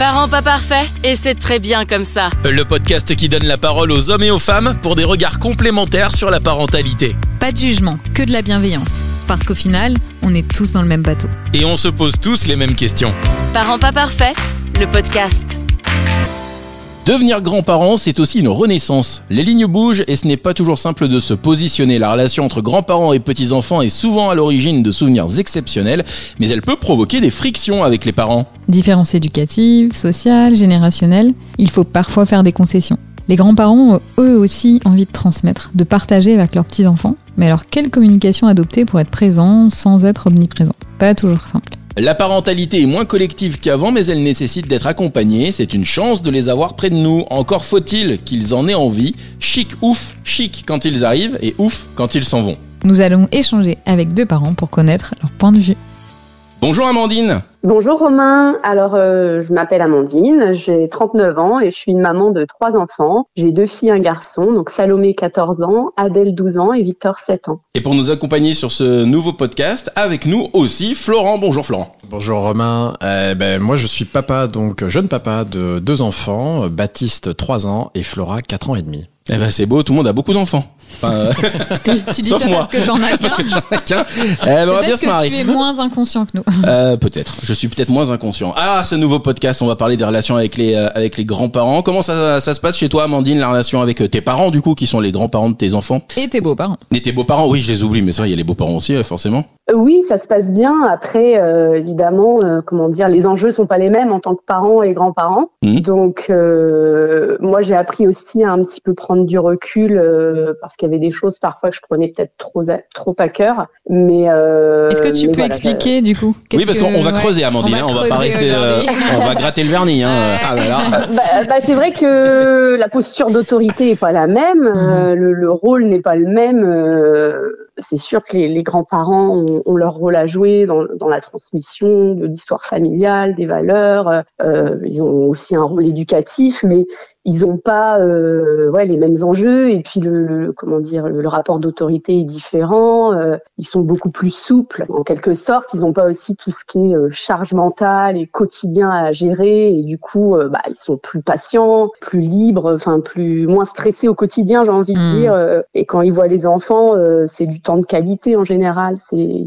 Parents pas parfaits, et c'est très bien comme ça. Le podcast qui donne la parole aux hommes et aux femmes pour des regards complémentaires sur la parentalité. Pas de jugement, que de la bienveillance. Parce qu'au final, on est tous dans le même bateau. Et on se pose tous les mêmes questions. Parents pas parfaits, le podcast. Devenir grand-parent, c'est aussi une renaissance. Les lignes bougent et ce n'est pas toujours simple de se positionner. La relation entre grands-parents et petits-enfants est souvent à l'origine de souvenirs exceptionnels, mais elle peut provoquer des frictions avec les parents. Différences éducatives, sociales, générationnelles, il faut parfois faire des concessions. Les grands-parents ont eux aussi envie de transmettre, de partager avec leurs petits-enfants. Mais alors, quelle communication adopter pour être présent sans être omniprésent ? Pas toujours simple. La parentalité est moins collective qu'avant, mais elle nécessite d'être accompagnée. C'est une chance de les avoir près de nous. Encore faut-il qu'ils en aient envie. Chic quand ils arrivent et ouf quand ils s'en vont. Nous allons échanger avec 2 parents pour connaître leur point de vue. Bonjour Amandine. Bonjour Romain, alors je m'appelle Amandine, j'ai 39 ans et je suis une maman de 3 enfants. J'ai 2 filles et un garçon, donc Salomé 14 ans, Adèle 12 ans et Victor 7 ans. Et pour nous accompagner sur ce nouveau podcast, avec nous aussi Florent. Bonjour Florent. Bonjour Romain, moi je suis papa, donc jeune papa de 2 enfants, Baptiste 3 ans et Flora 4 ans et demi. Eh ben c'est beau, tout le monde a beaucoup d'enfants. Enfin, tu dis sauf ça moi. parce que t'en as qu'un. On va bien se marrer. Tu es moins inconscient que nous. Peut-être. Je suis peut-être moins inconscient. Ah, ce nouveau podcast, on va parler des relations avec les grands-parents. Comment ça se passe chez toi, Amandine, la relation avec tes parents, du coup, qui sont les grands-parents de tes enfants? Et tes beaux-parents. Et tes beaux-parents, oui, je les oublie, mais ça, il y a les beaux-parents aussi, forcément. Oui, ça se passe bien. Après, évidemment, les enjeux sont pas les mêmes en tant que parents et grands-parents. Donc, moi, j'ai appris aussi à un petit peu prendre du recul parce qu'il y avait des choses parfois que je prenais peut-être trop à cœur. Mais est-ce que tu peux expliquer du coup? Oui, parce qu'on va creuser, Amandine. On va pas rester. On va gratter le vernis. Ah là là. C'est vrai que la posture d'autorité est pas la même. Le rôle n'est pas le même. C'est sûr que les grands-parents ont leur rôle à jouer dans la transmission de l'histoire familiale, des valeurs. Ils ont aussi un rôle éducatif, mais ils n'ont pas les mêmes enjeux. Et puis le rapport d'autorité est différent. Ils sont beaucoup plus souples, en quelque sorte. Ils n'ont pas aussi tout ce qui est charge mentale et quotidien à gérer. Et du coup, ils sont plus patients, plus libres, moins stressés au quotidien, j'ai envie de dire. Et quand ils voient les enfants, c'est du temps de qualité en général. Et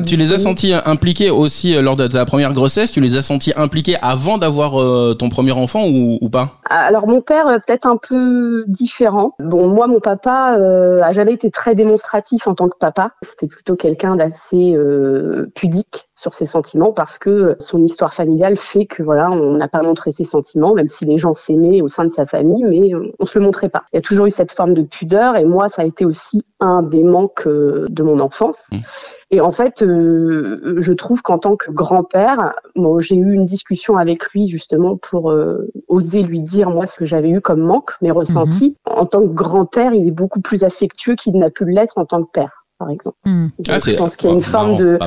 tu les as sentis impliqués aussi lors de ta première grossesse? Tu les as sentis impliqués avant d'avoir ton premier enfant ou pas? Alors mon père, peut-être un peu différent. Bon, moi, mon papa a jamais été très démonstratif en tant que papa. C'était plutôt quelqu'un d'assez pudique sur ses sentiments parce que son histoire familiale fait que on n'a pas montré ses sentiments, même si les gens s'aimaient au sein de sa famille, mais on se le montrait pas. Il y a toujours eu cette forme de pudeur et moi, ça a été aussi un des manques de mon enfance. Et en fait, je trouve qu'en tant que grand-père, moi, j'ai eu une discussion avec lui justement pour oser lui dire moi ce que j'avais eu comme manque, mes ressentis. En tant que grand-père, il est beaucoup plus affectueux qu'il n'a pu l'être en tant que père, par exemple. Donc, je pense qu'il y a une forme de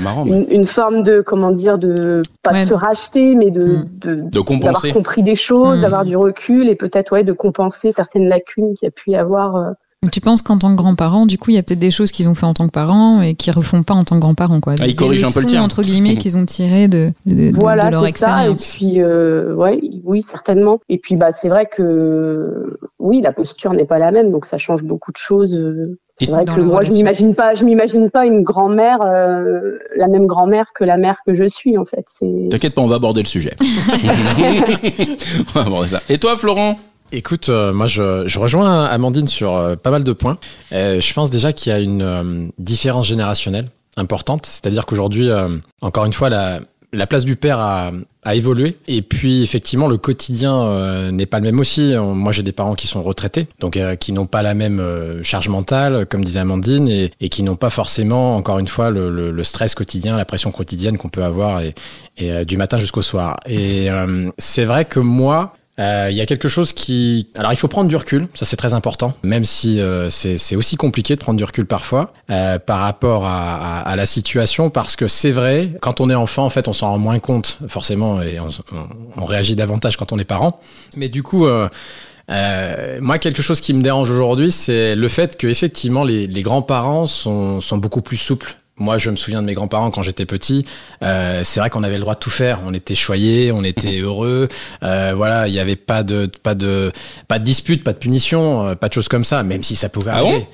pas de se racheter, mais de compenser, d'avoir compris des choses, d'avoir du recul et peut-être de compenser certaines lacunes qu'il y a pu y avoir. Donc tu penses qu'en tant que grand-parent, du coup, il y a peut-être des choses qu'ils ont fait en tant que parents et qu'ils refont pas en tant que grands-parents, quoi. Ils corrigent un peu le tir. Entre guillemets, qu'ils ont tiré de leur expérience. Ça. Et puis, oui, certainement. Et puis, c'est vrai que, oui, la posture n'est pas la même, donc ça change beaucoup de choses. C'est vrai que moi, je m'imagine pas une grand-mère, la même grand-mère que la mère que je suis, en fait. T'inquiète pas, on va aborder le sujet. On va aborder ça. Et toi, Florent? Écoute, moi je rejoins Amandine sur pas mal de points. Je pense déjà qu'il y a une différence générationnelle importante, c'est-à-dire qu'aujourd'hui, encore une fois, la place du père a évolué et puis effectivement le quotidien n'est pas le même aussi. Moi j'ai des parents qui sont retraités, donc qui n'ont pas la même charge mentale, comme disait Amandine, et qui n'ont pas forcément, encore une fois, le stress quotidien, la pression quotidienne qu'on peut avoir et du matin jusqu'au soir. Et c'est vrai que moi, il y a quelque chose alors il faut prendre du recul, ça c'est très important, même si c'est aussi compliqué de prendre du recul parfois par rapport à la situation, parce que c'est vrai, quand on est enfant, en fait, on s'en rend moins compte forcément et on réagit davantage quand on est parent. Mais du coup, moi, quelque chose qui me dérange aujourd'hui, c'est le fait que effectivement les grands-parents sont beaucoup plus souples moi, je me souviens de mes grands-parents quand j'étais petit. C'est vrai qu'on avait le droit de tout faire. On était choyés, on était heureux. Voilà, il y avait pas de dispute, pas de punition, pas de choses comme ça. Même si ça pouvait arriver.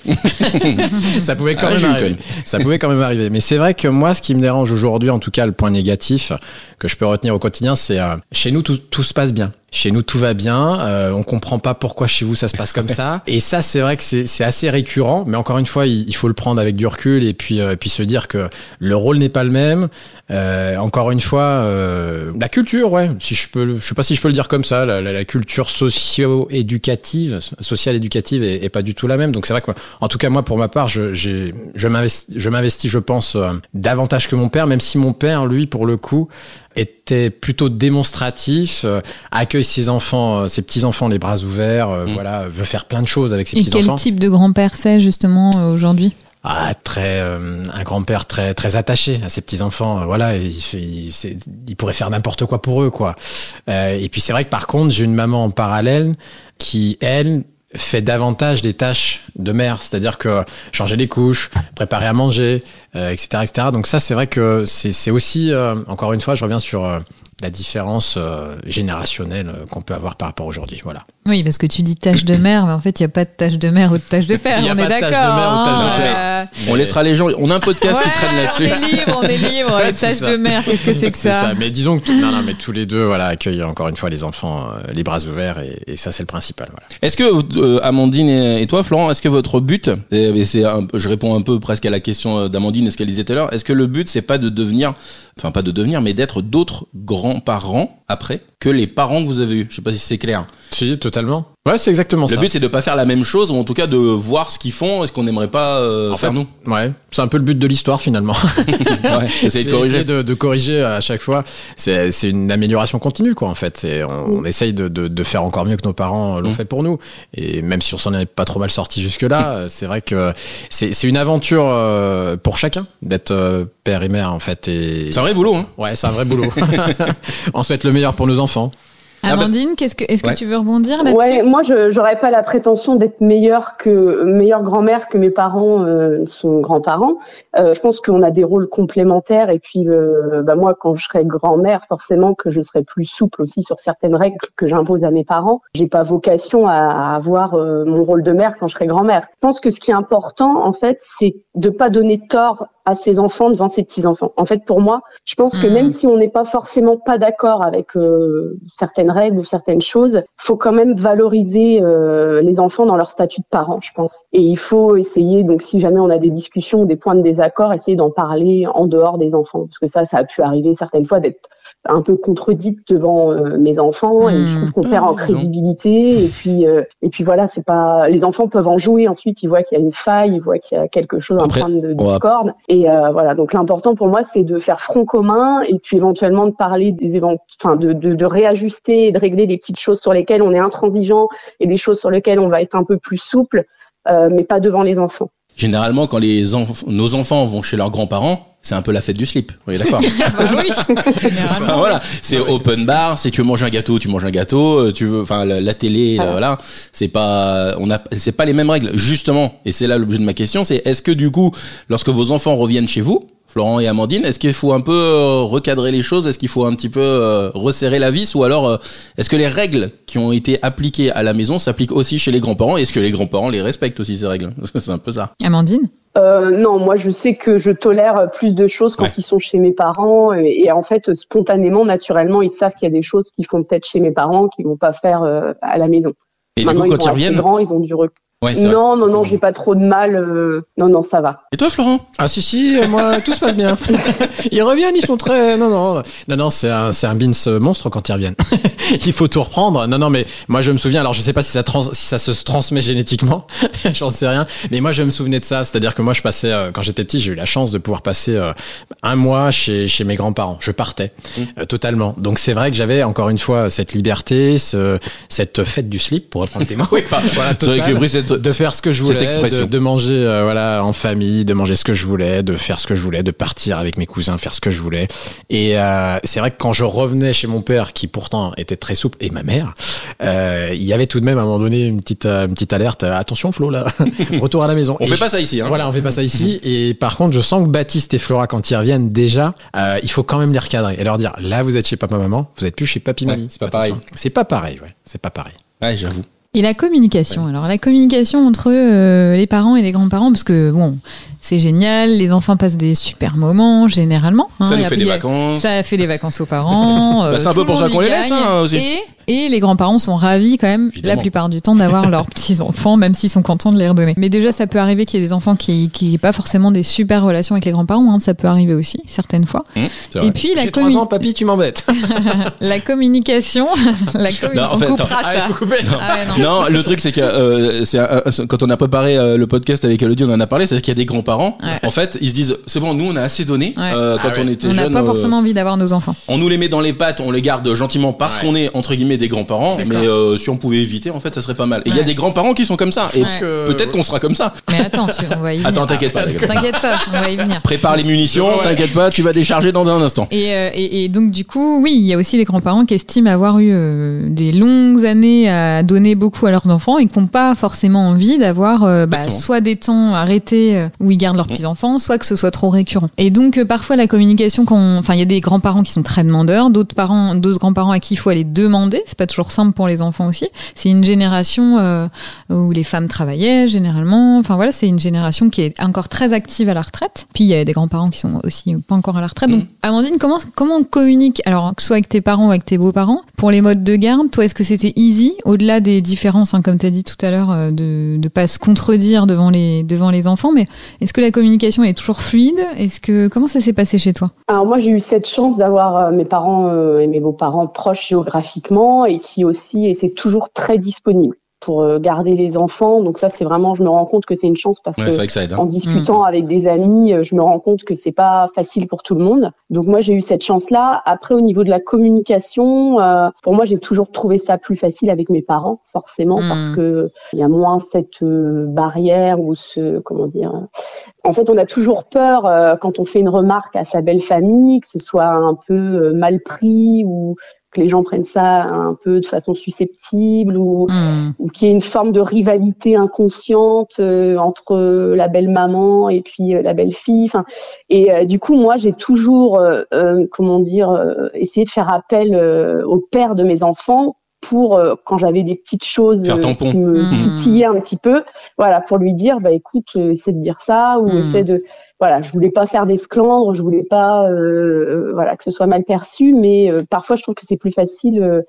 Ça pouvait quand même arriver. Ça pouvait quand même arriver. Mais c'est vrai que moi, ce qui me dérange aujourd'hui, en tout cas, le point négatif que je peux retenir au quotidien, c'est chez nous tout se passe bien. Chez nous, tout va bien. On comprend pas pourquoi chez vous ça se passe comme ça. Et ça, c'est vrai que c'est assez récurrent. Mais encore une fois, il faut le prendre avec du recul et puis se dire que le rôle n'est pas le même. Encore une fois, la culture, ouais. Si je sais pas si je peux le dire comme ça. La culture social-éducative est pas du tout la même. Donc c'est vrai que, en tout cas, moi, pour ma part, je m'investis, je pense, davantage que mon père, même si mon père, lui, pour le coup, était plutôt démonstratif, accueille ses enfants, ses petits-enfants les bras ouverts, voilà, veut faire plein de choses avec ses petits-enfants. Et quel type de grand-père c'est justement aujourd'hui ? Un grand-père très attaché à ses petits-enfants, voilà, il pourrait faire n'importe quoi pour eux, quoi. Et puis c'est vrai que par contre, j'ai une maman en parallèle qui, elle, fait davantage des tâches de mère, c'est-à-dire que changer les couches, préparer à manger, etc. Donc ça, c'est vrai que c'est aussi, encore une fois, je reviens sur la différence générationnelle qu'on peut avoir par rapport à aujourd'hui. Voilà. Oui, parce que tu dis tâche de mère, mais en fait, il n'y a pas de tâche de mère ou de tâche de père. On est d'accord. Tâche de mère ou de tâche de père. On laissera les gens. On a un podcast qui traîne là-dessus. On est libre. Tâche de mère, qu'est-ce que c'est que ça ? Mais disons que mais tous les deux, voilà, accueillent encore une fois les enfants les bras ouverts et ça, c'est le principal. Voilà. Est-ce que Amandine et toi, Florent, est-ce que votre but, je réponds un peu presque à la question d'Amandine, ce qu'elle disait tout à l'heure, est-ce que le but c'est pas mais d'être d'autres grands-parents après que les parents que vous avez eus? Je sais pas si c'est clair. Si, totalement. Ouais, c'est exactement ça. Le but, c'est de pas faire la même chose, ou en tout cas de voir ce qu'ils font et ce qu'on n'aimerait pas faire nous. Ouais, c'est un peu le but de l'histoire finalement. Ouais, essayer de corriger. Essayer de corriger à chaque fois. C'est une amélioration continue, quoi, en fait. On essaye de faire encore mieux que nos parents l'ont fait pour nous. Et même si on s'en est pas trop mal sorti jusque-là, c'est vrai que c'est une aventure pour chacun d'être père et mère, en fait. Et... C'est un vrai boulot, hein. Ouais, c'est un vrai boulot. On souhaite le meilleur pour nos enfants. Amandine, est-ce que tu veux rebondir là-dessus ? Ouais, moi j'aurais pas la prétention d'être meilleure grand-mère que mes parents sont grands-parents. Je pense qu'on a des rôles complémentaires et puis moi quand je serai grand-mère, forcément que je serai plus souple aussi sur certaines règles que j'impose à mes parents. J'ai pas vocation à avoir mon rôle de mère quand je serai grand-mère. Je pense que ce qui est important en fait, c'est de pas donner tort à ses enfants devant ses petits-enfants. En fait, pour moi, je pense que même si on n'est pas forcément pas d'accord avec certaines règles ou certaines choses, faut quand même valoriser les enfants dans leur statut de parents, je pense. Et il faut essayer, donc si jamais on a des discussions ou des points de désaccord, essayer d'en parler en dehors des enfants. Parce que ça a pu arriver certaines fois d'être un peu contredite devant mes enfants et je trouve qu'on perd en crédibilité et puis voilà, c'est pas, les enfants peuvent en jouer, ensuite ils voient qu'il y a une faille, ils voient qu'il y a quelque chose, un point de discorde et voilà, donc l'important pour moi c'est de faire front commun et puis éventuellement de parler de réajuster et de régler les petites choses sur lesquelles on est intransigeant et des choses sur lesquelles on va être un peu plus souple, mais pas devant les enfants. Généralement, quand nos enfants vont chez leurs grands-parents, c'est un peu la fête du slip. On est d'accord? Oui. Voilà. C'est open bar. Si tu veux manger un gâteau, tu manges un gâteau. Tu veux, la télé, voilà. C'est pas les mêmes règles. Justement. Et c'est là l'objet de ma question. C'est, est-ce que du coup, lorsque vos enfants reviennent chez vous, Florent et Amandine, est-ce qu'il faut un peu recadrer les choses? Est-ce qu'il faut un petit peu resserrer la vis? Ou alors, est-ce que les règles qui ont été appliquées à la maison s'appliquent aussi chez les grands-parents? Est-ce que les grands-parents les respectent aussi, ces règles? Parce que c'est un peu ça. Amandine? Non, moi je sais que je tolère plus de choses quand ils sont chez mes parents et en fait spontanément, naturellement, ils savent qu'il y a des choses qu'ils font peut-être chez mes parents qu'ils vont pas faire à la maison. Et maintenant, du coup, quand ils reviennent, ils ont du recul. Ouais, non, j'ai pas trop de mal. Non, ça va. Et toi, Florent? Ah si, moi tout se passe bien. Ils reviennent, ils sont très. Non, c'est un bins monstre quand ils reviennent. Il faut tout reprendre. Non, mais moi je me souviens. Alors je sais pas si ça se transmet génétiquement, j'en sais rien. Mais moi je me souvenais de ça. C'est-à-dire que moi je passais quand j'étais petit, j'ai eu la chance de pouvoir passer un mois chez mes grands-parents. Je partais totalement. Donc c'est vrai que j'avais encore une fois cette liberté, cette fête du slip pour reprendre tes mots. Oui, voilà, c'est vrai que j'ai pris cette de faire ce que je cette voulais, expression. de manger en famille, de manger ce que je voulais, de faire ce que je voulais, de partir avec mes cousins, faire ce que je voulais. Et c'est vrai que quand je revenais chez mon père, qui pourtant était très souple, et ma mère, il y avait tout de même à un moment donné une petite alerte. Attention Flo, là, retour à la maison. On fait pas ça ici. Hein. Voilà, on fait pas ça ici. Et par contre, je sens que Baptiste et Flora, quand ils reviennent déjà, il faut quand même les recadrer et leur dire, là, vous êtes chez papa-maman, vous êtes plus chez papy-mamie. C'est pas pareil. C'est pas pareil, ouais. C'est pas pareil. Ouais, j'avoue. Et la communication. Alors la communication entre les parents et les grands-parents, parce que bon, c'est génial, les enfants passent des super moments généralement. Ça nous fait des vacances. Ça fait des vacances aux parents. C'est un peu pour ça qu'on les laisse aussi. Et les grands-parents sont ravis quand même Évidemment. la plupart du temps d'avoir leurs petits-enfants, même s'ils sont contents de les redonner. Mais déjà, ça peut arriver qu'il y ait des enfants qui n'aient pas forcément des super relations avec les grands-parents. Hein, ça peut arriver aussi, certaines fois. C'est vrai. Et puis J'ai 3 ans, papy, tu m'embêtes. la communication, Non, en fait, on coupera ça. faut couper. Ah ouais, non. Non, le truc c'est que quand on a préparé le podcast avec Elodie, on en a parlé, c'est qu'il y a des grands-parents. Ouais. En fait, ils se disent c'est bon, nous on a assez donné Ouais. quand on était On n'a jeunes. pas forcément envie d'avoir nos enfants. On nous les met dans les pattes, on les garde gentiment parce qu'on est entre guillemets des grands-parents. C'est Mais si on pouvait éviter, en fait, ça serait pas mal. Et il y a Ouais. des grands-parents qui sont comme ça. Et Ouais. peut-être qu'on sera comme ça. Mais attends, on va y venir. Attends, t'inquiète pas. T'inquiète pas, on va y venir. Prépare les munitions, t'inquiète pas, tu vas décharger dans un instant. Et donc du coup, oui, il y a aussi des grands-parents qui estiment avoir eu des longues années à donner beaucoup à leurs enfants et qui n'ont pas forcément envie d'avoir soit des temps arrêtés où ils gardent leurs petits-enfants, soit que ce soit trop récurrent. Et donc parfois la communication, il y a des grands-parents qui sont très demandeurs, d'autres grands-parents à qui il faut aller demander, c'est pas toujours simple pour les enfants aussi. C'est une génération où les femmes travaillaient généralement, enfin voilà, c'est une génération qui est encore très active à la retraite. Puis il y a des grands-parents qui sont aussi pas encore à la retraite. Donc Amandine, comment on communique, alors que ce soit avec tes parents ou avec tes beaux-parents, pour les modes de garde, toi est-ce que c'était easy, au-delà des différences, comme tu as dit tout à l'heure, de pas se contredire devant les enfants, mais est-ce que la communication est toujours fluide? Comment ça s'est passé chez toi? Alors moi j'ai eu cette chance d'avoir mes parents et mes beaux-parents proches géographiquement et qui aussi étaient toujours très disponibles pour garder les enfants. Donc ça c'est vraiment, je me rends compte que c'est une chance parce Ouais, c'est vrai que ça aide. en discutant avec des amis, je me rends compte que c'est pas facile pour tout le monde. Donc moi j'ai eu cette chance-là. Après au niveau de la communication, pour moi j'ai toujours trouvé ça plus facile avec mes parents forcément parce que il y a moins cette barrière ou en fait, on a toujours peur quand on fait une remarque à sa belle famille, que ce soit un peu mal pris ou que les gens prennent ça un peu de façon susceptible ou qu'il y ait une forme de rivalité inconsciente entre la belle-maman et puis la belle-fille. Du coup, moi, j'ai toujours, essayé de faire appel au père de mes enfants pour quand j'avais des petites choses qui me titillaient un petit peu, voilà, pour lui dire écoute, essaie de dire ça ou essaie de je voulais pas faire d'esclandre, je voulais pas que ce soit mal perçu, mais parfois je trouve que c'est plus facile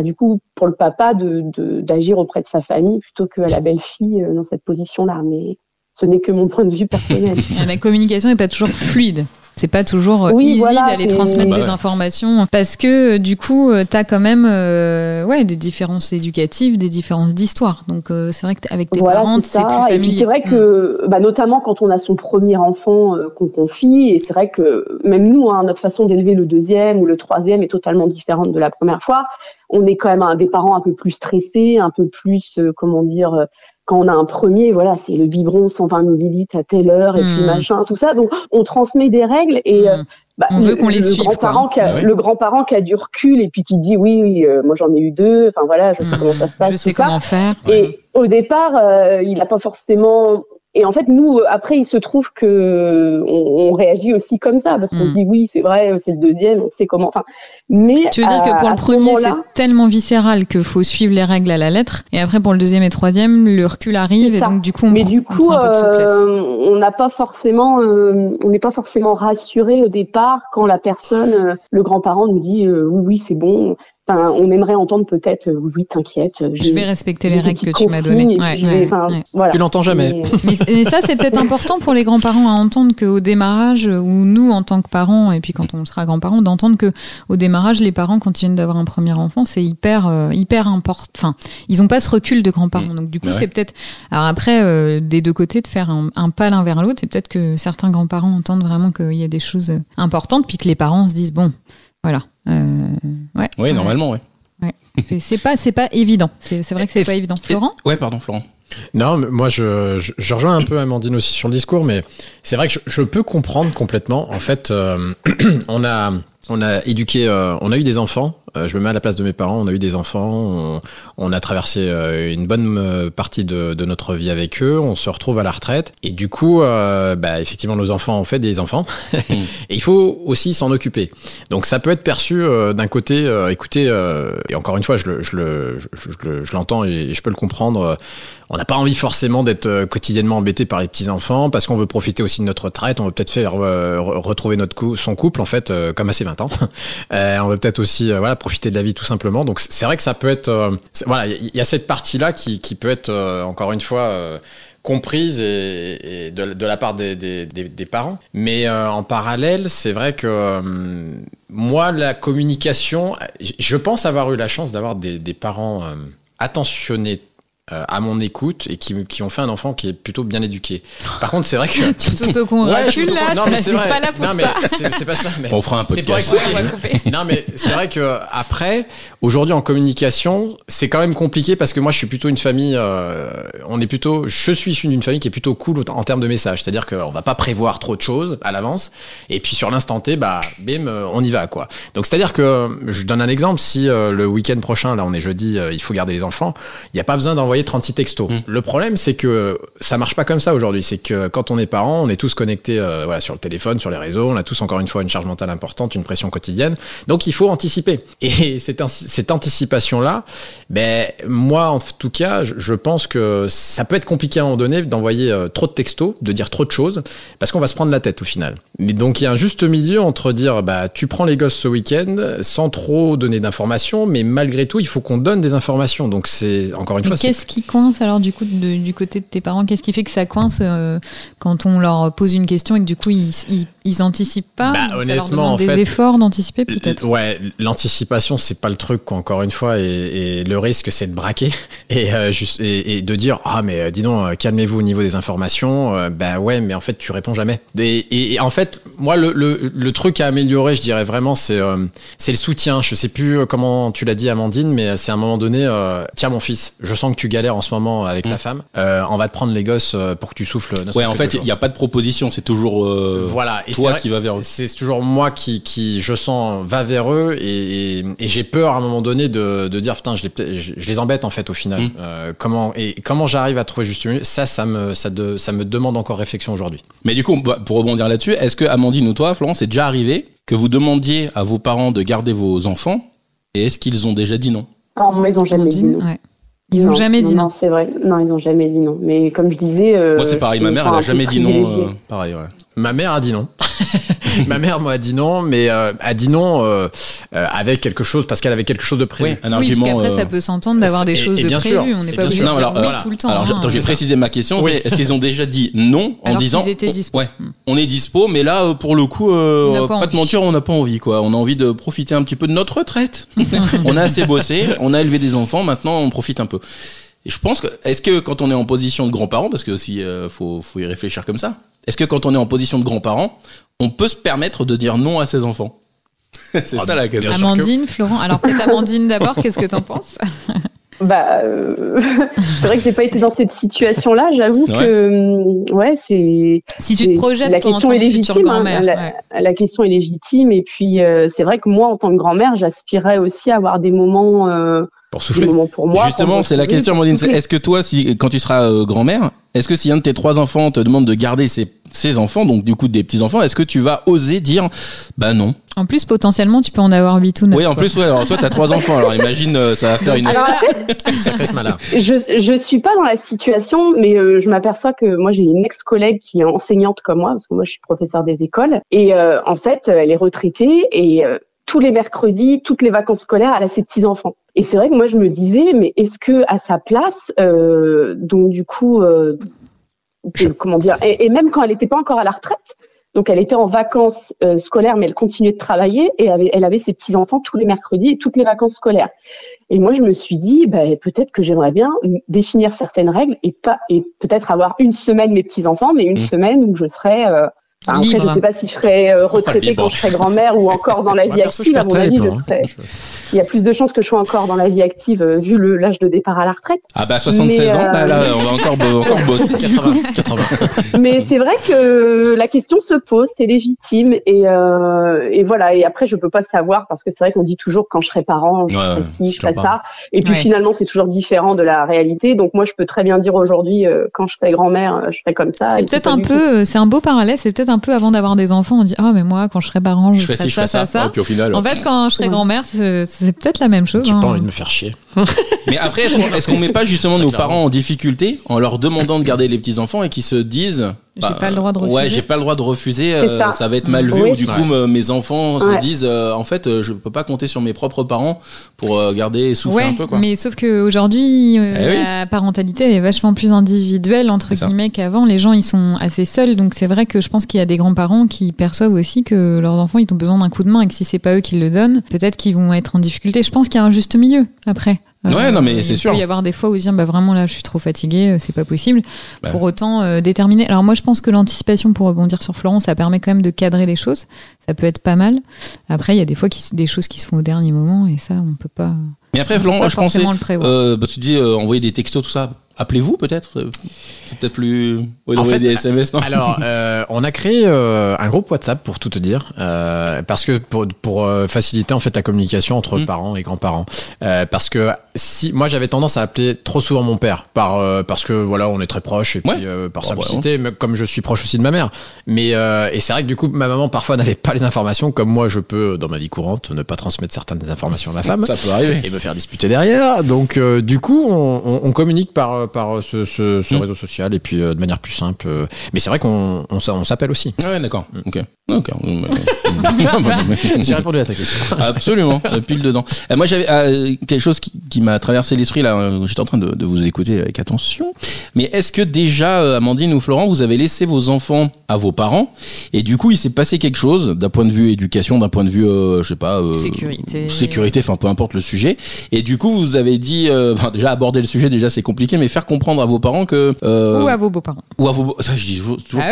du coup pour le papa d'agir auprès de sa famille plutôt que à la belle-fille dans cette position-là, mais ce n'est que mon point de vue personnel. La communication n'est pas toujours fluide. C'est pas toujours easy d'aller transmettre des informations parce que du coup t'as quand même des différences éducatives, des différences d'histoire. Donc c'est vrai qu'avec tes parents c'est plus familier. Et puis c'est vrai que notamment quand on a son premier enfant qu'on confie, et c'est vrai que même nous notre façon d'élever le deuxième ou le troisième est totalement différente de la première fois. On est quand même des parents un peu plus stressés, un peu plus quand on a un premier, c'est le biberon 120 millilitres à telle heure et puis machin, tout ça. Donc, on transmet des règles et on veut qu'on les suive. Le grand-parent qui a du recul et puis qui dit oui, moi j'en ai eu 2. Enfin voilà, je sais comment ça se passe. Je sais comment faire. Et au départ, il n'a pas forcément. Et en fait, nous, après, il se trouve que on réagit aussi comme ça parce qu'on se dit oui, c'est vrai, c'est le deuxième, on sait comment. Enfin, mais tu veux dire que pour le premier, c'est tellement viscéral qu'il faut suivre les règles à la lettre, et après pour le deuxième et troisième, le recul arrive et donc du coup, on prend un peu de souplesse. On n'est pas forcément rassuré au départ quand la personne, le grand-parent nous dit oui, c'est bon. On aimerait entendre peut-être oui, t'inquiète. Je vais respecter les règles que tu m'as données. Voilà. Tu l'entends jamais. Mais ça, c'est peut-être important pour les grands-parents à entendre qu'au démarrage, ou nous en tant que parents, et puis quand on sera grands-parents, d'entendre qu'au démarrage, les parents, quand ils viennent d'avoir un premier enfant, c'est hyper important. Enfin, ils n'ont pas ce recul de grands-parents. Donc du coup, c'est peut-être. Alors après, des deux côtés, de faire un pas l'un vers l'autre, et peut-être que certains grands-parents entendent vraiment qu'il y a des choses importantes, puis que les parents se disent bon. Voilà. Oui, normalement, ouais. C'est pas évident. C'est vrai que c'est pas évident. Florent ? Ouais, pardon, Florent. Non, mais moi je rejoins un peu Amandine aussi sur le discours, mais c'est vrai que je peux comprendre complètement. En fait, on a éduqué, on a eu des enfants. Je me mets à la place de mes parents. On a eu des enfants. On a traversé une bonne partie de notre vie avec eux. On se retrouve à la retraite. Et du coup, effectivement, nos enfants ont fait des enfants. Et il faut aussi s'en occuper. Donc, ça peut être perçu d'un côté. Écoutez, et encore une fois, je l'entends et je peux le comprendre. On n'a pas envie forcément d'être quotidiennement embêté par les petits-enfants parce qu'on veut profiter aussi de notre retraite. On veut peut-être faire retrouver son couple, en fait, comme à ses 20 ans. On veut peut-être aussi profiter de la vie tout simplement. Donc, c'est vrai que ça peut être... il y a cette partie-là qui peut être, encore une fois... comprise et de la part des parents. Mais en parallèle, c'est vrai que moi, la communication... Je pense avoir eu la chance d'avoir des parents attentionnés à mon écoute et qui ont fait un enfant qui est plutôt bien éduqué. Par contre, c'est vrai que... Tu t'auto-congratules là, non, mais c'est vrai. Pas là pour non, mais ça. c'est pas ça. Mais on fera un podcast. Non, mais c'est vrai que après, aujourd'hui en communication, c'est quand même compliqué parce que moi, je suis plutôt une famille... je suis issu d'une famille qui est plutôt cool en termes de messages. C'est-à-dire qu'on va pas prévoir trop de choses à l'avance. Et puis sur l'instant T, bim, on y va, quoi. Donc, c'est-à-dire que, je donne un exemple, si le week-end prochain, là, on est jeudi, il faut garder les enfants, il n'y a pas besoin d'envoyer 36 textos. Le problème, c'est que ça marche pas comme ça aujourd'hui. C'est que quand on est parent, on est tous connectés sur le téléphone, sur les réseaux. On a tous, encore une fois, une charge mentale importante, une pression quotidienne. Donc, il faut anticiper. Et cette anticipation-là, moi, en tout cas, je pense que ça peut être compliqué à un moment donné d'envoyer trop de textos, de dire trop de choses, parce qu'on va se prendre la tête au final. Mais donc, il y a un juste milieu entre dire, tu prends les gosses ce week-end, sans trop donner d'informations, mais malgré tout, il faut qu'on donne des informations. Donc, c'est, encore une fois... Qu'est-ce qui coince alors du coup du côté de tes parents? Qu'est-ce qui fait que ça coince quand on leur pose une question et que du coup ils anticipent pas? Ça leur demande des efforts d'anticiper peut-être? Ouais, l'anticipation c'est pas le truc encore une fois et le risque c'est de braquer et de dire mais dis donc calmez-vous au niveau des informations. Ouais, mais en fait tu réponds jamais. Et en fait moi le truc à améliorer, je dirais vraiment c'est le soutien. Je sais plus comment tu l'as dit Amandine, mais c'est à un moment donné tiens mon fils, je sens que tu galères en ce moment avec ta femme, on va te prendre les gosses pour que tu souffles. Ouais, en fait, il n'y a pas de proposition, c'est toujours toi qui vas vers eux. C'est toujours moi qui je sens, va vers eux et j'ai peur à un moment donné de dire putain, je les embête en fait au final. Comment j'arrive à trouver juste une... ça me demande encore réflexion aujourd'hui. Mais du coup, pour rebondir là-dessus, est-ce que Amandine ou toi, Florence, c'est déjà arrivé que vous demandiez à vos parents de garder vos enfants et est-ce qu'ils ont déjà dit non? Non, mais ils n'ont jamais dit non. Ouais. Ils n'ont jamais dit non. Non, c'est vrai. Non, ils n'ont jamais dit non. Mais comme je disais... moi, c'est pareil. Ma mère, elle n'a jamais dit non. Pareil, ouais. Ma mère a dit non. Ma mère, moi, a dit non, mais a dit non avec quelque chose, parce qu'elle avait quelque chose de prévu. Oui, un argument, parce qu'après, ça peut s'entendre d'avoir des choses de prévues. On n'est pas obligé de dire oui tout le temps. Alors, je vais préciser ma question. C'est, est-ce qu'ils ont déjà dit non en disant... qu'ils étaient dispo. Ouais, on est dispo, mais là, pour le coup, pas de mentir, on n'a pas envie, quoi. On a envie de profiter un petit peu de notre retraite. On a assez bossé, on a élevé des enfants, maintenant, on profite un peu. Et je pense que, est-ce que quand on est en position de grands-parents, parce que aussi, faut y réfléchir comme ça, est-ce que quand on est en position de grands-parents, on peut se permettre de dire non à ses enfants? C'est ça la question. Amandine, Florent. Alors peut-être Amandine d'abord, qu'est-ce que t'en penses? C'est vrai que j'ai pas été dans cette situation-là. J'avoue que c'est. Si tu te projettes, la question est légitime. La question est légitime. Et puis c'est vrai que moi, en tant que grand-mère, j'aspirais aussi à avoir des moments. Pour souffler. Des moments pour moi. Justement, c'est la question, Amandine. Est-ce que toi, quand tu seras grand-mère, est-ce que si un de tes 3 enfants te demande de garder ses enfants, donc du coup des petits-enfants, est-ce que tu vas oser dire non? En plus, potentiellement, tu peux en avoir 8 ou 9. Oui, en plus, ouais. Alors, toi, t'as 3 enfants. Alors, imagine, ça va faire une... Sacré ce malin. Je suis pas dans la situation, mais je m'aperçois que moi, j'ai une ex-collègue qui est enseignante comme moi, parce que moi, je suis professeure des écoles. Et en fait, elle est retraitée et tous les mercredis, toutes les vacances scolaires, elle a ses petits-enfants. Et c'est vrai que moi, je me disais, mais est-ce que à sa place, donc du coup, comment dire, et même quand elle n'était pas encore à la retraite, donc elle était en vacances scolaires, mais elle continuait de travailler et elle avait ses petits-enfants tous les mercredis et toutes les vacances scolaires. Et moi, je me suis dit, peut-être que j'aimerais bien définir certaines règles et peut-être avoir une semaine mes petits-enfants, mais une semaine où je serais Après, je sais pas si je serais retraitée quand je serais grand-mère ou encore dans la vie active. À mon avis, il y a plus de chances que je sois encore dans la vie active vu l'âge de départ à la retraite. Ah bah 76 ans, là, on va encore bosser. 80. Mais c'est vrai que la question se pose, c'est légitime et voilà. Et après, je peux pas savoir parce que c'est vrai qu'on dit toujours quand je serai parent, je ferai ci, je ferai ça. Et puis finalement, c'est toujours différent de la réalité. Donc moi, je peux très bien dire aujourd'hui, quand je serai grand-mère, je serai comme ça. C'est peut-être un peu, c'est un beau parallèle. C'est peut-être un peu avant d'avoir des enfants, on dit mais moi, quand je serai parent, je ferai ça. Ouais, puis au final, en fait, quand je serai grand-mère, c'est peut-être la même chose. J'ai pas envie de me faire chier. Mais après, est-ce qu'on met pas justement nos parents en difficulté en leur demandant de garder les petits enfants et qui se disent j'ai pas le droit de refuser. Ouais, j'ai pas le droit de refuser. Ça va être mal vu. Ou du coup, mes enfants se disent, en fait, je peux pas compter sur mes propres parents pour garder et souffler un peu, quoi. Mais sauf que aujourd'hui, la parentalité elle est vachement plus individuelle entre guillemets qu'avant. Les gens, ils sont assez seuls, donc c'est vrai que je pense qu'il y a des grands-parents qui perçoivent aussi que leurs enfants, ils ont besoin d'un coup de main et que si c'est pas eux qui le donnent, peut-être qu'ils vont être en difficulté. Je pense qu'il y a un juste milieu après. Non, mais c'est sûr. Il peut y avoir des fois où dire vraiment là je suis trop fatiguée, c'est pas possible. Pour autant déterminer. Alors moi je pense que l'anticipation, pour rebondir sur Florent, ça permet quand même de cadrer les choses. Ça peut être pas mal. Après il y a des fois des choses qui se font au dernier moment et ça on peut pas. Mais après Florent, je pensais tu dis envoyer des textos tout ça. Appelez-vous peut-être, c'est peut-être plus envoyer des SMS, non? Alors on a créé un groupe WhatsApp pour tout te dire, parce que pour faciliter en fait la communication entre parents et grands-parents, parce que si moi j'avais tendance à appeler trop souvent mon père parce que voilà on est très proches et puis par simplicité, mais comme je suis proche aussi de ma mère, mais et c'est vrai que du coup ma maman parfois n'avait pas les informations comme moi je peux dans ma vie courante ne pas transmettre certaines informations à ma femme, ça peut arriver, et me faire disputer derrière. Donc du coup on communique par ce réseau social et puis de manière plus simple. Mais c'est vrai qu'on s'appelle aussi. Ouais, d'accord. Ok. J'ai répondu à ta question. Absolument, pile dedans. Moi, j'avais quelque chose qui m'a traversé l'esprit là. J'étais en train de vous écouter avec attention. Mais est-ce que déjà, Amandine ou Florent, vous avez laissé vos enfants à vos parents et du coup, il s'est passé quelque chose d'un point de vue éducation, d'un point de vue, je sais pas, sécurité, enfin peu importe le sujet. Et du coup, vous avez dit, déjà aborder le sujet, déjà c'est compliqué, mais faire comprendre à vos parents que ou à vos beaux-parents. Ça, je dis toujours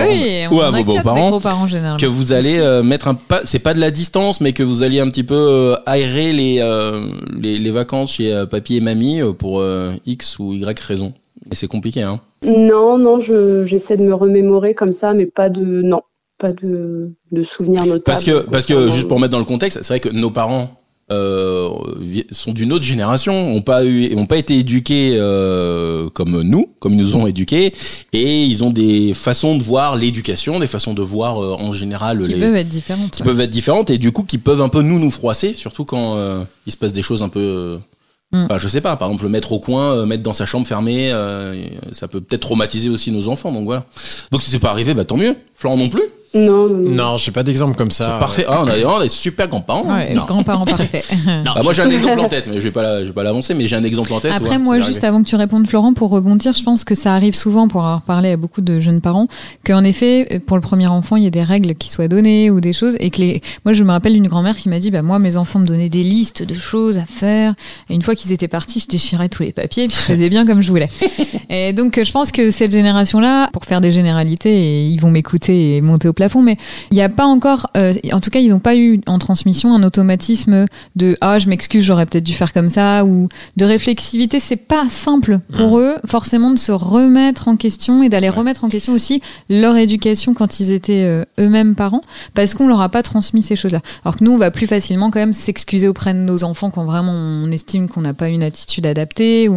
ou à vos beaux-parents généralement. Que vous allez mettre c'est pas de la distance, mais que vous alliez un petit peu aérer les vacances chez papy et mamie pour X ou Y raison. Et c'est compliqué, hein. Non, j'essaie de me remémorer comme ça, mais pas de souvenirs notables. Parce que juste pour mettre dans le contexte, c'est vrai que nos parents sont d'une autre génération, ont pas été éduqués comme ils nous ont éduqués, et ils ont des façons de voir l'éducation, des façons de voir en général qui peuvent être différentes, et du coup qui peuvent un peu nous froisser, surtout quand il se passe des choses un peu je sais pas, par exemple le mettre au coin, mettre dans sa chambre fermée, ça peut peut-être traumatiser aussi nos enfants, donc voilà. Donc si c'est pas arrivé, tant mieux. Florent non plus? Non, j'ai pas d'exemple comme ça. Parfait. On a des super grands-parents. Ouais, grands-parents parfaits. Moi j'ai un exemple en tête, mais je vais pas l'avancer, mais j'ai un exemple en tête. Après moi, juste avant que tu répondes Florent, pour rebondir, je pense que ça arrive souvent, pour avoir parlé à beaucoup de jeunes parents, qu'en effet, pour le premier enfant, il y a des règles qui soient données ou des choses, et que moi je me rappelle d'une grand-mère qui m'a dit, moi mes enfants me donnaient des listes de choses à faire, et une fois qu'ils étaient partis, je déchirais tous les papiers, puis je faisais bien comme je voulais. Et donc je pense que cette génération-là, pour faire des généralités, ils vont m'écouter et monter au plafond, mais il n'y a pas encore, en tout cas ils n'ont pas eu en transmission un automatisme de je m'excuse, j'aurais peut-être dû faire comme ça, ou de réflexivité. C'est pas simple pour eux forcément de se remettre en question et d'aller remettre en question aussi leur éducation quand ils étaient eux-mêmes parents, parce qu'on leur a pas transmis ces choses-là. Alors que nous on va plus facilement quand même s'excuser auprès de nos enfants quand vraiment on estime qu'on n'a pas une attitude adaptée,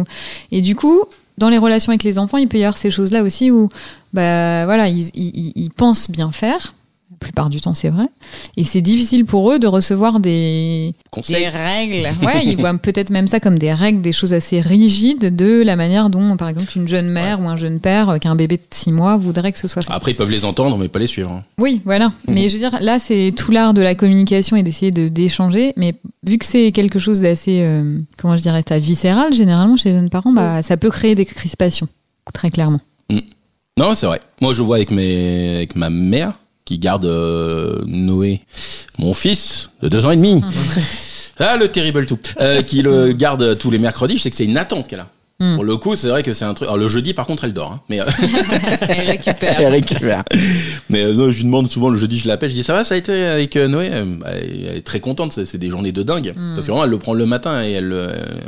et du coup dans les relations avec les enfants il peut y avoir ces choses-là aussi où ils pensent bien faire. La plupart du temps, c'est vrai. Et c'est difficile pour eux de recevoir des règles. Ouais, ils voient peut-être même ça comme des règles, des choses assez rigides de la manière dont, par exemple, une jeune mère ou un jeune père avec un bébé de 6 mois voudrait que ce soit fait. Après, ils peuvent les entendre, mais pas les suivre. Oui, voilà. Mais je veux dire, là, c'est tout l'art de la communication et d'essayer d'échanger. Mais vu que c'est quelque chose d'assez, ça viscéral, généralement, chez les jeunes parents, ça peut créer des crispations, très clairement. Non, c'est vrai. Moi, je vois avec ma mère, qui garde Noé, mon fils de 2 ans et demi. Le terrible tout. Qui le garde tous les mercredis. Je sais que c'est une attente qu'elle a. Pour le coup, c'est vrai que c'est un truc. Alors le jeudi, par contre, elle dort. Hein. Mais Elle récupère. elle récupère. Mais non, je lui demande souvent le jeudi, je l'appelle, je dis ça va, ça a été avec Noé. Elle est très contente. C'est des journées de dingue parce que vraiment, elle le prend le matin et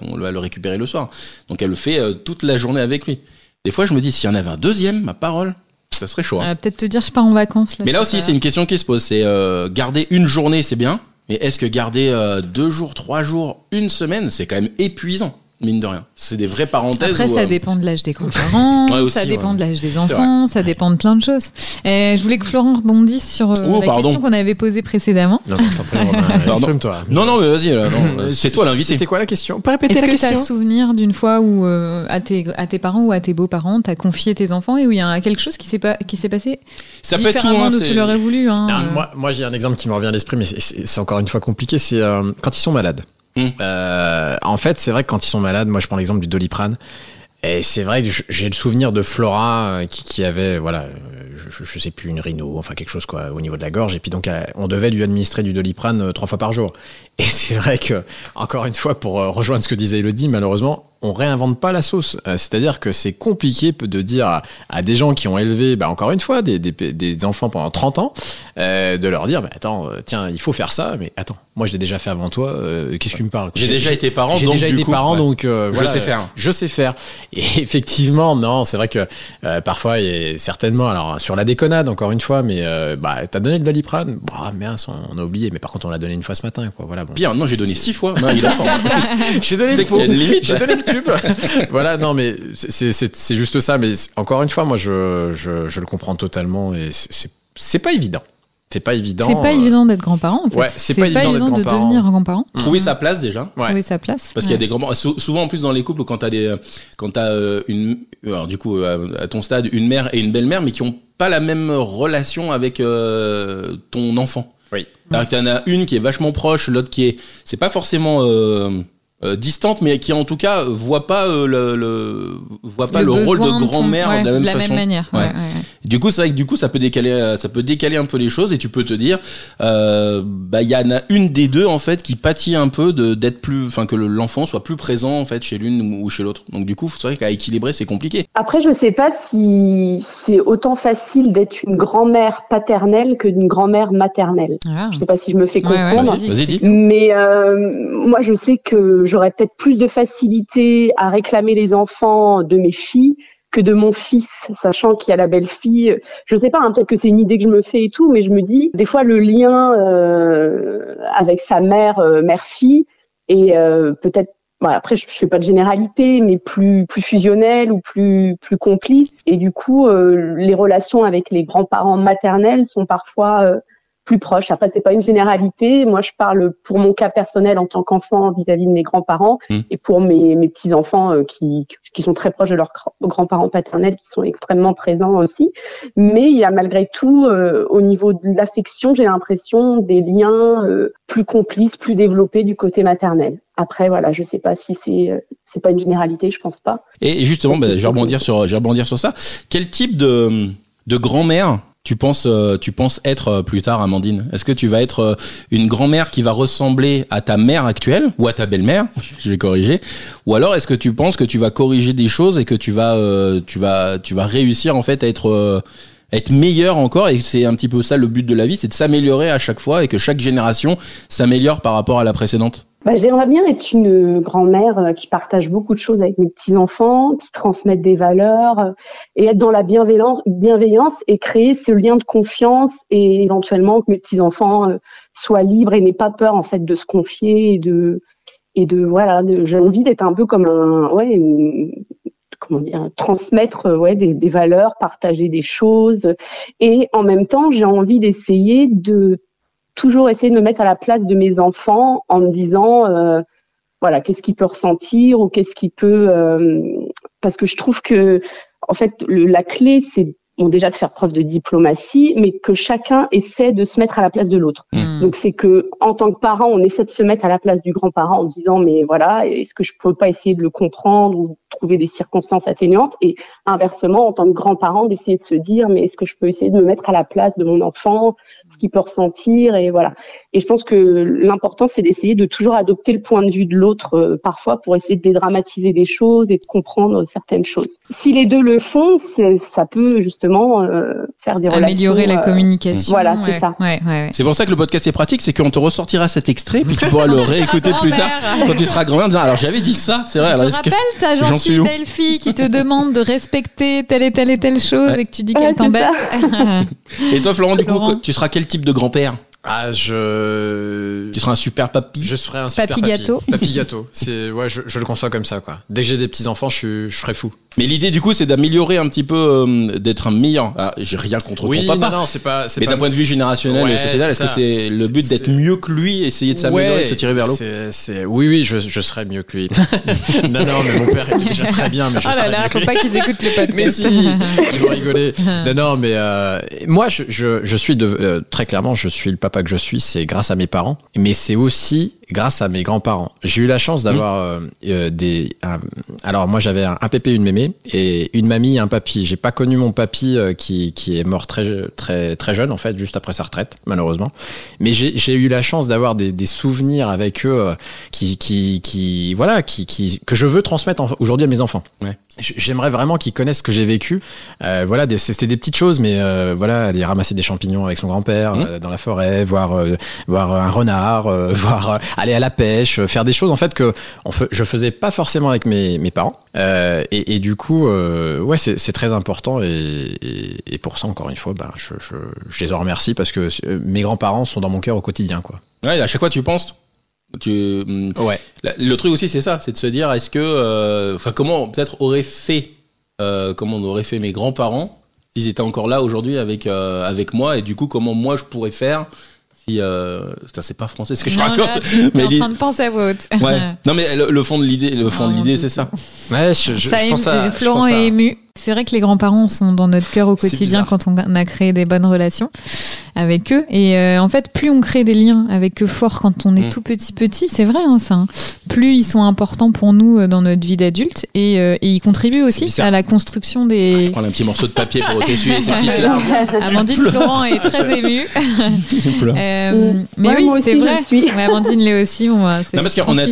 on va le récupérer le soir. Donc elle le fait toute la journée avec lui. Des fois, je me dis s'il y en avait un deuxième, ma parole, ça serait chaud. Hein. Peut-être te dire je pars en vacances. Mais là aussi, c'est une question qui se pose. C'est garder une journée, c'est bien. Mais est-ce que garder 2 jours, 3 jours, une semaine, c'est quand même épuisant? Mine de rien. C'est des vraies parenthèses. Après, ça dépend de l'âge des grands-parents, ouais, aussi, ça dépend de l'âge des enfants, ça dépend de plein de choses. Je voulais que Florent rebondisse sur la question qu'on avait posée précédemment. Non, t'en prie, exprime-toi. Non, mais vas-y, là, non, c'est toi l'invité. C'était quoi la question? Pas répéter la question. Est-ce que tu as souvenir d'une fois où à tes parents ou à tes beaux-parents, t'as confié tes enfants et où il y a quelque chose qui s'est passé ça peut être tout, différemment d'où tu l'aurais voulu hein, non, moi, j'ai un exemple qui me revient à l'esprit, mais c'est encore une fois compliqué, c'est quand ils sont malades. En fait, c'est vrai que quand ils sont malades, moi je prends l'exemple du Doliprane, et c'est vrai que j'ai le souvenir de Flora qui avait, voilà, je sais plus, une rhino, enfin quelque chose quoi, au niveau de la gorge, et puis donc on devait lui administrer du Doliprane 3 fois par jour. Et c'est vrai que, encore une fois, pour rejoindre ce que disait Elodie, malheureusement, on réinvente pas la sauce. C'est-à-dire que c'est compliqué de dire à des gens qui ont élevé, encore une fois, des enfants pendant 30 ans, de leur dire, attends, tiens, il faut faire ça, mais attends, moi je l'ai déjà fait avant toi, qu'est-ce que tu me parles? J'ai déjà été parent, donc je sais faire. Je sais faire. Et effectivement, non, c'est vrai que parfois, et certainement, alors sur la déconnade, encore une fois, mais t'as donné le Doliprane, mince, on a oublié, mais par contre on l'a donné une fois ce matin, quoi. Voilà. Bon. Pire, non, j'ai donné 6 fois. Non, il a j'ai donné j'ai donné le tube. Voilà, non, mais c'est juste ça. Mais encore une fois, moi, je le comprends totalement et c'est pas évident. C'est pas évident. C'est pas évident d'être grand-parent, en fait. Ouais, c'est pas évident de devenir grand-parent. Trouver sa place déjà. Ouais. Trouver sa place. Parce qu'il y a des grands-parents. Souvent, en plus, dans les couples, quand t'as alors du coup, à ton stade, une mère et une belle-mère, mais qui ont pas la même relation avec ton enfant. Oui. Alors qu'il y en a une qui est vachement proche, l'autre c'est pas forcément distante, mais qui en tout cas voit pas le rôle de grand-mère de la même façon. Manière. Ouais. Du coup, c'est vrai que ça peut décaler un peu les choses et tu peux te dire, il y en a une des deux en fait qui pâtit un peu d'être plus, enfin que l'enfant soit plus présent en fait chez l'une ou chez l'autre. Donc du coup, c'est vrai qu'à équilibrer, c'est compliqué. Après, je sais pas si c'est autant facile d'être une grand-mère paternelle que d'une grand-mère maternelle. Ah. Je sais pas si je me fais comprendre. Vas-y, dis. Mais moi, je sais que j'aurais peut-être plus de facilité à réclamer les enfants de mes filles que de mon fils, sachant qu'il y a la belle-fille. Je sais pas, peut-être que c'est une idée que je me fais et tout, mais je me dis, des fois, le lien avec sa mère-fille est peut-être, après, je fais pas de généralité, mais plus fusionnel ou plus complice. Et du coup, les relations avec les grands-parents maternels sont parfois plus proches. Après, c'est pas une généralité. Moi, je parle pour mon cas personnel en tant qu'enfant vis-à-vis de mes grands-parents et pour mes petits-enfants qui sont très proches de leurs grands-parents paternels, qui sont extrêmement présents aussi. Mais il y a malgré tout, au niveau de l'affection, j'ai l'impression des liens plus complices, plus développés du côté maternel. Après, voilà, je sais pas si c'est pas une généralité, je pense pas. Et justement, je vais rebondir sur ça. Quel type de grand-mère tu penses être plus tard, Amandine? Est-ce que tu vas être une grand-mère qui va ressembler à ta mère actuelle ou à ta belle-mère? Je vais corriger. Ou alors est-ce que tu penses que tu vas corriger des choses et que tu vas réussir en fait à être meilleur encore, et c'est un petit peu ça le but de la vie, c'est de s'améliorer à chaque fois et que chaque génération s'améliore par rapport à la précédente? J'aimerais bien être une grand-mère qui partage beaucoup de choses avec mes petits-enfants, qui transmettent des valeurs et être dans la bienveillance et créer ce lien de confiance et éventuellement que mes petits-enfants soient libres et n'aient pas peur en fait de se confier j'ai envie d'être un peu comme transmettre des valeurs, partager des choses et en même temps j'ai envie d'essayer de toujours essayer de me mettre à la place de mes enfants en me disant qu'est-ce qu'il peut ressentir ou qu'est-ce qu'il peut parce que je trouve que en fait la clé c'est déjà de faire preuve de diplomatie mais que chacun essaie de se mettre à la place de l'autre. Donc c'est que en tant que parent on essaie de se mettre à la place du grand-parent en disant mais voilà, est-ce que je peux pas essayer de le comprendre ou trouver des circonstances atténuantes, et inversement, en tant que grand-parent, d'essayer de se dire, mais est-ce que je peux essayer de me mettre à la place de mon enfant, ce qu'il peut ressentir, et voilà. Et je pense que l'important, c'est d'essayer de toujours adopter le point de vue de l'autre, parfois, pour essayer de dédramatiser des choses et de comprendre certaines choses. Si les deux le font, ça peut justement faire des relations... Améliorer la communication. Voilà, c'est ça. Ouais. C'est pour ça que le podcast est pratique, c'est qu'on te ressortira cet extrait, puis tu pourras le réécouter plus tard quand tu seras grand-mère en disant alors j'avais dit ça, c'est vrai. Tu te rappelles ta gentille belle fille qui te demande de respecter telle et telle chose et que tu dis qu'elle t'embête. Et toi Florent, du coup, tu seras quel type de grand-père ? Tu seras un super papy. Je serai un super papy gâteau. Papy gâteau. Je le conçois comme ça, quoi. Dès que j'ai des petits enfants, je serai fou. Mais l'idée du coup, c'est d'améliorer un petit peu, d'être un meilleur. Ah, j'ai rien contre ton papa. Non, c'est pas. Mais d'un point de vue générationnel et sociétal, est-ce que c'est le but d'être mieux que lui, essayer de s'améliorer, de se tirer vers l'eau ? Oui, je serais mieux que lui. non, mais mon père était déjà très bien, mais je serais mieux que lui. Faut pas qu'ils écoutent le podcast. Mais si, ils vont rigoler. Non, mais moi, je suis très clairement, je suis le papa que je suis, c'est grâce à mes parents, mais c'est aussi grâce à mes grands-parents. J'ai eu la chance d'avoir alors moi j'avais un pépé, une mémé, et une mamie et un papy. J'ai pas connu mon papy qui est mort très très très jeune en fait, juste après sa retraite malheureusement. Mais j'ai eu la chance d'avoir des souvenirs avec eux que je veux transmettre aujourd'hui à mes enfants. Ouais. J'aimerais vraiment qu'ils connaissent ce que j'ai vécu. C'était des petites choses, mais aller ramasser des champignons avec son grand-père dans la forêt, voir un renard, aller à la pêche, faire des choses en fait que je faisais pas forcément avec mes parents. Et du coup, c'est très important. Et pour ça, encore une fois, je les en remercie parce que mes grands-parents sont dans mon cœur au quotidien, quoi. Ouais, à chaque fois tu penses. Le truc aussi c'est ça, c'est de se dire est-ce que comment peut-être comment auraient fait mes grands-parents s'ils étaient encore là aujourd'hui avec moi, et du coup comment moi je pourrais faire si c'est pas français ce que je raconte, là, t'es en train de penser à voix haute. Ouais. Non mais le fond de l'idée c'est ça. Ouais, je pense à Florent est ému. C'est vrai que les grands-parents sont dans notre cœur au quotidien quand on a créé des bonnes relations avec eux. Et en fait, plus on crée des liens avec eux forts quand on est tout petit, c'est vrai, hein, ça. Plus ils sont importants pour nous dans notre vie d'adulte, et ils contribuent aussi à la construction des... Je prends un petit morceau de papier pour t'essuyer ces petites larmes. Amandine Florent est très émue. Mais oui, c'est vrai. Ouais, Amandine l'est aussi. Non, parce qu'on a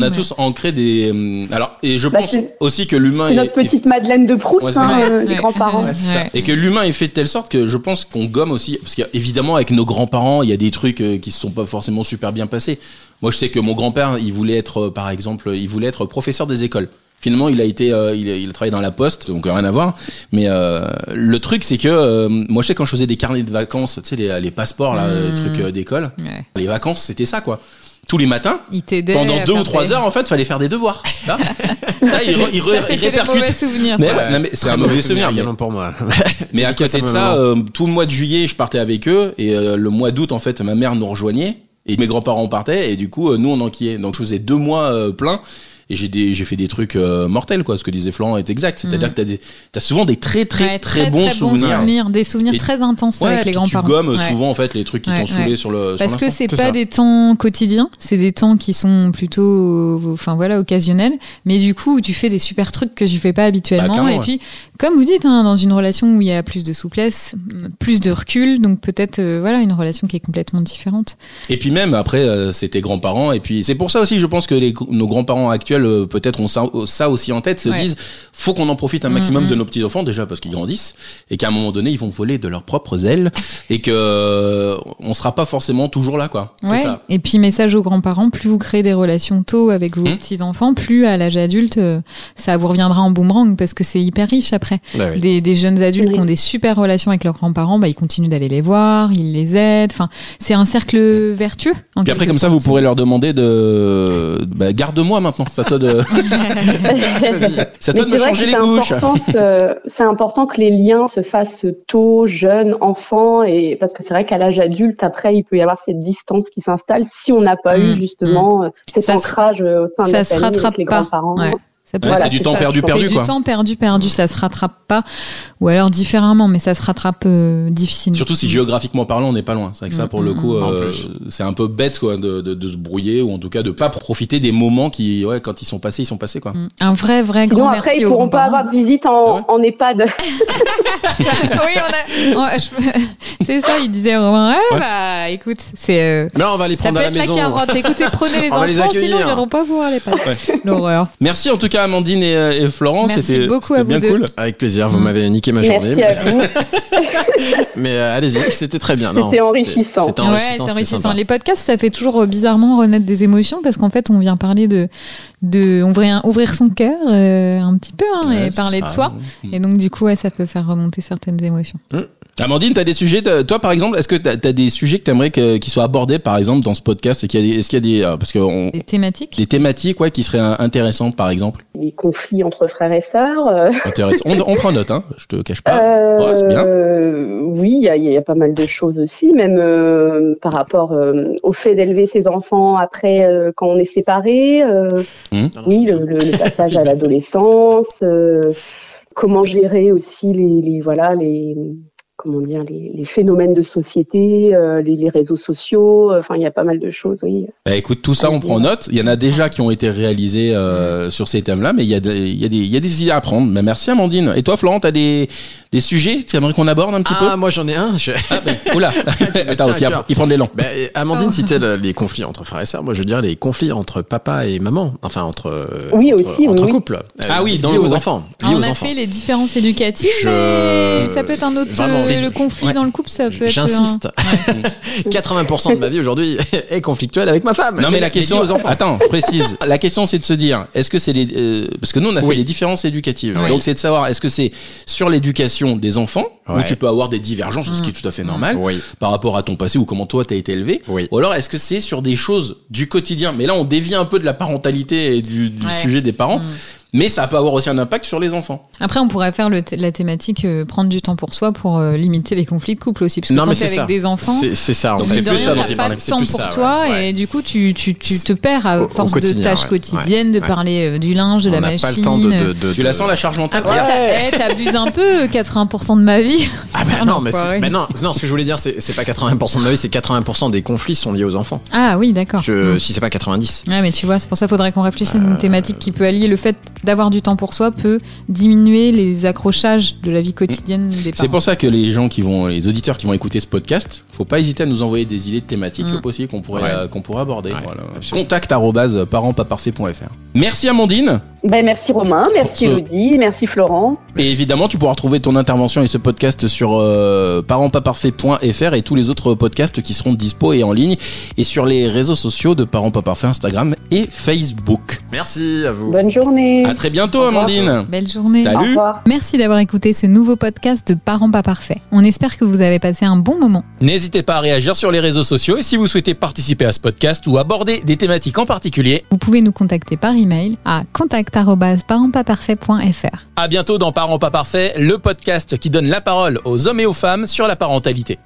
tous ancré des... Alors, et je pense aussi que l'humain... C'est notre petite Madeleine de Proust, les grands-parents. Ouais, c'est ça. Et que l'humain est fait de telle sorte que je pense qu'on gomme aussi, parce qu'évidemment avec nos grands-parents il y a des trucs qui se sont pas forcément super bien passés. Moi je sais que mon grand-père il voulait être professeur des écoles. Finalement il a travaillé dans la poste, donc rien à voir. Mais le truc c'est que moi je sais quand je faisais des carnets de vacances, tu sais les passeports là, les trucs d'école, les vacances c'était ça quoi. Tous les matins, pendant 2 ou 3 heures, en fait, fallait faire des devoirs. Là, il répercute. Mais c'est un mauvais souvenir. Également pour moi. Mais à côté de ça, tout le mois de juillet, je partais avec eux, et le mois d'août, en fait, ma mère nous rejoignait, et mes grands-parents partaient, et du coup, nous, on enquillait. Donc, je faisais 2 mois pleins. Et j'ai fait des trucs mortels quoi. Ce que disait Florent est exact, c'est-à-dire que t'as souvent des très bons souvenirs, des souvenirs très intenses avec les grands-parents. Tu gommes souvent en fait les trucs qui t'ont saoulé sur parce que c'est pas des temps quotidiens, c'est des temps qui sont plutôt occasionnels, mais du coup tu fais des super trucs que tu fais pas habituellement, et puis comme vous dites dans une relation où il y a plus de souplesse, plus de recul, donc peut-être une relation qui est complètement différente. Et puis même après c'est tes grands-parents, et puis c'est pour ça aussi je pense que nos grands-parents actuels peut-être ont ça aussi en tête, se disent faut qu'on en profite un maximum de nos petits enfants déjà parce qu'ils grandissent, et qu'à un moment donné ils vont voler de leurs propres ailes, et que on sera pas forcément toujours là quoi. Ouais. C'est ça. Et puis message aux grands-parents, plus vous créez des relations tôt avec vos petits enfants, plus à l'âge adulte ça vous reviendra en boomerang, parce que c'est hyper riche après. Des jeunes adultes qui ont des super relations avec leurs grands-parents, ils continuent d'aller les voir, ils les aident, enfin c'est un cercle vertueux. Puis après comme ça vous pourrez leur demander de garde-moi maintenant. C'est à toi de me changer les couches. C'est important que les liens se fassent tôt, jeunes, enfants, et parce que c'est vrai qu'à l'âge adulte, après, il peut y avoir cette distance qui s'installe si on n'a pas eu justement cet ancrage au sein de la famille avec les grands-parents. Ça peut- Ouais, c'est du temps perdu, C'est du quoi. temps perdu, ça se rattrape pas, ou alors différemment, mais ça se rattrape difficilement. Surtout si géographiquement parlant, on n'est pas loin. C'est vrai que ça, pour le coup, En plus. c'est un peu bête, quoi, de se brouiller, ou en tout cas de pas profiter des moments qui, ouais, quand ils sont passés, quoi. Un vrai Sinon, grand après, merci ils aux pourront pas grands-parents. avoir de visite en EHPAD. Oui, c'est ça, il disait Romain, bah écoute, c'est... Mais là, on va les ça prendre peut à la être la maison. carotte. Écoutez, prenez les On va les enfants, sinon accueillir. ils viendront pas pouvoir les pas. L'horreur. Merci en tout cas Amandine et Florent, Merci c'était beaucoup c'était à vous bien deux. cool. Avec plaisir, vous m'avez niqué ma journée. Merci à vous. Mais allez-y, c'était très bien. Non, C'était enrichissant. C'était Ouais, enrichissant. c'est c'était enrichissant. sympa. Les podcasts, ça fait toujours bizarrement renaître des émotions parce qu'en fait, on vient parler de ouvrir son cœur un petit peu Ouais, et parler c'est de ça. soi. Et donc, du coup, ouais, ça peut faire remonter certaines émotions. Amandine, t'as des sujets, toi par exemple, est-ce que t'as des sujets que t'aimerais qu'ils soient abordés par exemple dans ce podcast, et est-ce qu'il y a des parce que Des thématiques. des thématiques, ouais, qui seraient intéressantes par exemple. Les conflits entre frères et sœurs. Intéressant. On prend note, hein. Je te cache pas. Ouais, c'est bien. Oui, il y a pas mal de choses aussi, même par rapport au fait d'élever ses enfants après quand on est séparés. Oui, le passage à l'adolescence. Comment gérer aussi les phénomènes de société, les réseaux sociaux. Enfin, il y a pas mal de choses, oui. Bah écoute, tout ça on prend note. Il y en a déjà qui ont été réalisés sur ces thèmes-là, mais il y a des idées à prendre. Mais merci Amandine. Et toi Florent, t'as des sujets que tu aimerais qu'on aborde un petit peu? Moi j'en ai un. Oula. Attends, aussi, il prend de l'élan. Amandine citait les conflits entre frères et sœurs. Moi je dirais les conflits entre papa et maman. Enfin entre couples. Ah oui, liés aux enfants. Liés On aux a enfants. fait les différences éducatives, mais ça peut être un autre Vraiment, le conflit dans le couple, ça peut être. J'insiste. 80% de ma vie aujourd'hui est conflictuelle avec ma femme. Non mais la question, liés aux enfants. attends, je précise. La question c'est de se dire, est-ce que c'est parce que nous on a fait les différences éducatives. Oui. Donc c'est de savoir, est-ce que c'est sur l'éducation des enfants où Ouais. tu peux avoir des divergences, ce qui est tout à fait normal, Oui. par rapport à ton passé ou comment toi t'as été élevé. Oui. Ou alors est-ce que c'est sur des choses du quotidien. Mais là on dévie un peu de la parentalité et du sujet des parents. Mais ça peut avoir aussi un impact sur les enfants. Après, on pourrait faire la thématique prendre du temps pour soi pour limiter les conflits de couple aussi. Parce que Non, quand mais t'es c'est avec ça. des enfants, C'est ça. en Donc fait. c'est mine de plus rien, ça dont t'as il pas parlait. de C'est temps plus pour ça, toi ouais. et du coup, tu te perds à Au force de quotidien, tâches ouais. quotidiennes, de Ouais. parler du linge, de la On n'a machine. pas le temps de Tu la sens la charge mentale? Après, t'abuses un peu, 80% de ma vie. Ah bah non, mais ce que je voulais dire, c'est pas 80% de ma vie, c'est 80% des conflits sont liés aux enfants. Ah oui, d'accord. Si c'est pas 90. Ouais, mais tu vois, c'est pour ça qu'il faudrait qu'on réfléchisse à une thématique qui peut allier le fait d'avoir du temps pour soi, peut diminuer les accrochages de la vie quotidienne des parents. C'est pour ça que les auditeurs qui vont écouter ce podcast, faut pas hésiter à nous envoyer des idées de thématiques aussi qu'on pourrait aborder. Ouais, Voilà. absolument. contact@parentspaparfaits.fr. Merci Amandine. Merci Romain, merci Pour ce- Elodie, merci Florent. Et évidemment, tu pourras retrouver ton intervention et ce podcast sur parentspaparfaits.fr et tous les autres podcasts qui seront dispo et en ligne et sur les réseaux sociaux de Parents Pas Parfaits, Instagram et Facebook. Merci à vous. Bonne journée. À très bientôt, Au revoir. Amandine. Belle journée. Salut. Au revoir. Merci d'avoir écouté ce nouveau podcast de Parents Pas Parfaits. On espère que vous avez passé un bon moment. N'hésitez pas à réagir sur les réseaux sociaux et si vous souhaitez participer à ce podcast ou aborder des thématiques en particulier, Vous pouvez nous contacter par email à contact@parentspaparfaits.fr. à bientôt dans Parents Pas Parfaits, le podcast qui donne la parole aux hommes et aux femmes sur la parentalité.